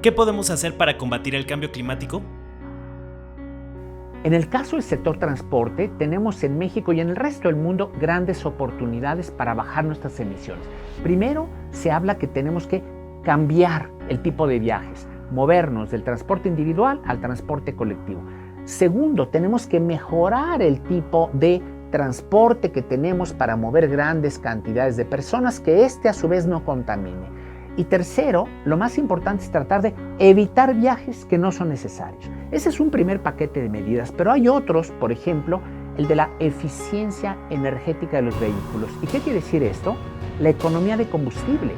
¿Qué podemos hacer para combatir el cambio climático? En el caso del sector transporte, tenemos en México y en el resto del mundo grandes oportunidades para bajar nuestras emisiones. Primero, se habla que tenemos que cambiar el tipo de viajes, movernos del transporte individual al transporte colectivo. Segundo, tenemos que mejorar el tipo de transporte que tenemos para mover grandes cantidades de personas, que a su vez no contamine. Y tercero, lo más importante es tratar de evitar viajes que no son necesarios. Ese es un primer paquete de medidas, pero hay otros, por ejemplo, el de la eficiencia energética de los vehículos. ¿Y qué quiere decir esto? La economía de combustible.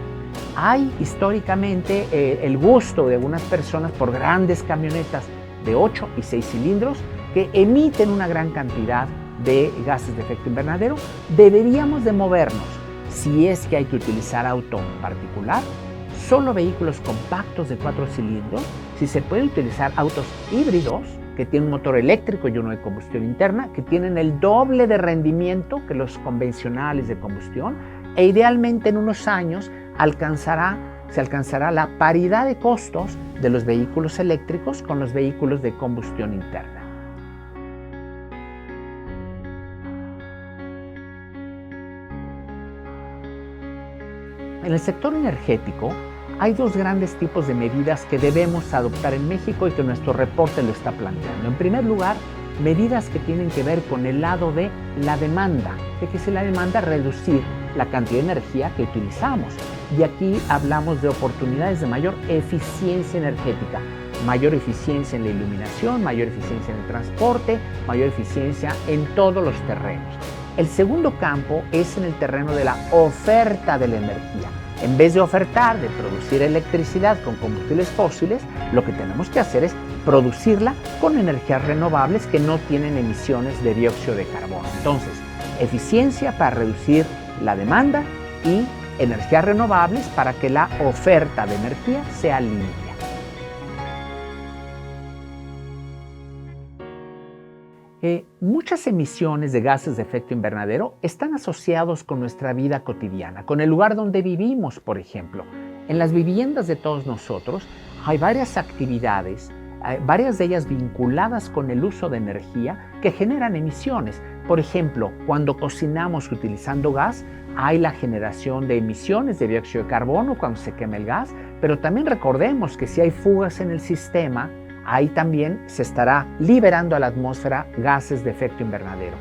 Hay históricamente el gusto de algunas personas por grandes camionetas de 8 y 6 cilindros que emiten una gran cantidad de gases de efecto invernadero. Deberíamos de movernos, si es que hay que utilizar auto particular, solo vehículos compactos de 4 cilindros. Si se puede utilizar autos híbridos que tienen un motor eléctrico y uno de combustión interna, que tienen el doble de rendimiento que los convencionales de combustión, e idealmente en unos años se alcanzará la paridad de costos de los vehículos eléctricos con los vehículos de combustión interna. En el sector energético hay dos grandes tipos de medidas que debemos adoptar en México y que nuestro reporte lo está planteando. En primer lugar, medidas que tienen que ver con el lado de la demanda. ¿De qué es la demanda? Reducir la cantidad de energía que utilizamos. Y aquí hablamos de oportunidades de mayor eficiencia energética, mayor eficiencia en la iluminación, mayor eficiencia en el transporte, mayor eficiencia en todos los terrenos. El segundo campo es en el terreno de la oferta de la energía. En vez de ofertar, de producir electricidad con combustibles fósiles, lo que tenemos que hacer es producirla con energías renovables que no tienen emisiones de dióxido de carbono. Entonces, eficiencia para reducir la demanda y energías renovables para que la oferta de energía sea limpia. Muchas emisiones de gases de efecto invernadero están asociados con nuestra vida cotidiana, con el lugar donde vivimos, por ejemplo. En las viviendas de todos nosotros hay varias actividades, varias de ellas vinculadas con el uso de energía que generan emisiones. Por ejemplo, cuando cocinamos utilizando gas, hay la generación de emisiones de dióxido de carbono cuando se quema el gas, pero también recordemos que si hay fugas en el sistema, ahí también se estará liberando a la atmósfera gases de efecto invernadero.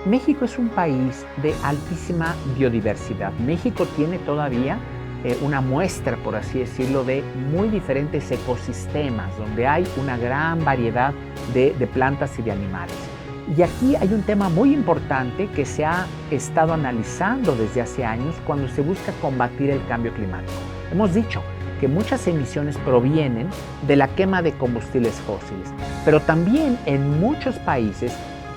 México es un país de altísima biodiversidad. México tiene todavía una muestra, por así decirlo, de muy diferentes ecosistemas, donde hay una gran variedad de plantas y de animales. Y aquí hay un tema muy importante que se ha estado analizando desde hace años cuando se busca combatir el cambio climático. Hemos dicho que muchas emisiones provienen de la quema de combustibles fósiles, pero también en muchos países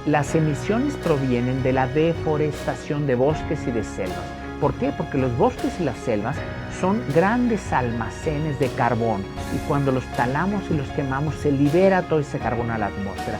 las emisiones provienen de la deforestación de bosques y de selvas. ¿Por qué? Porque los bosques y las selvas son grandes almacenes de carbón y cuando los talamos y los quemamos se libera todo ese carbón a la atmósfera.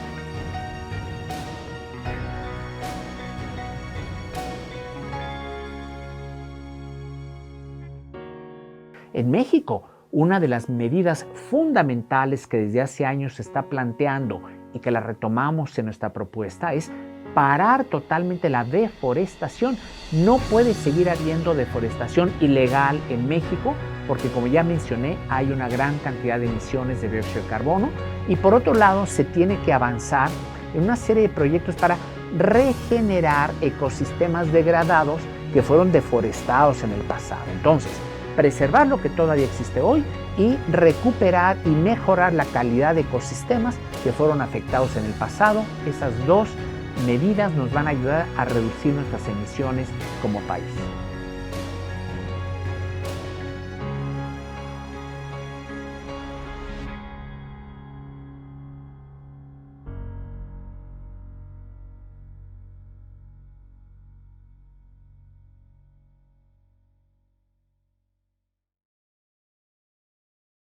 En México, una de las medidas fundamentales que desde hace años se está planteando y que la retomamos en nuestra propuesta es parar totalmente la deforestación. No puede seguir habiendo deforestación ilegal en México porque, como ya mencioné, hay una gran cantidad de emisiones de dióxido de carbono y por otro lado se tiene que avanzar en una serie de proyectos para regenerar ecosistemas degradados que fueron deforestados en el pasado. Entonces, preservar lo que todavía existe hoy y recuperar y mejorar la calidad de ecosistemas que fueron afectados en el pasado. Esas dos medidas nos van a ayudar a reducir nuestras emisiones como país.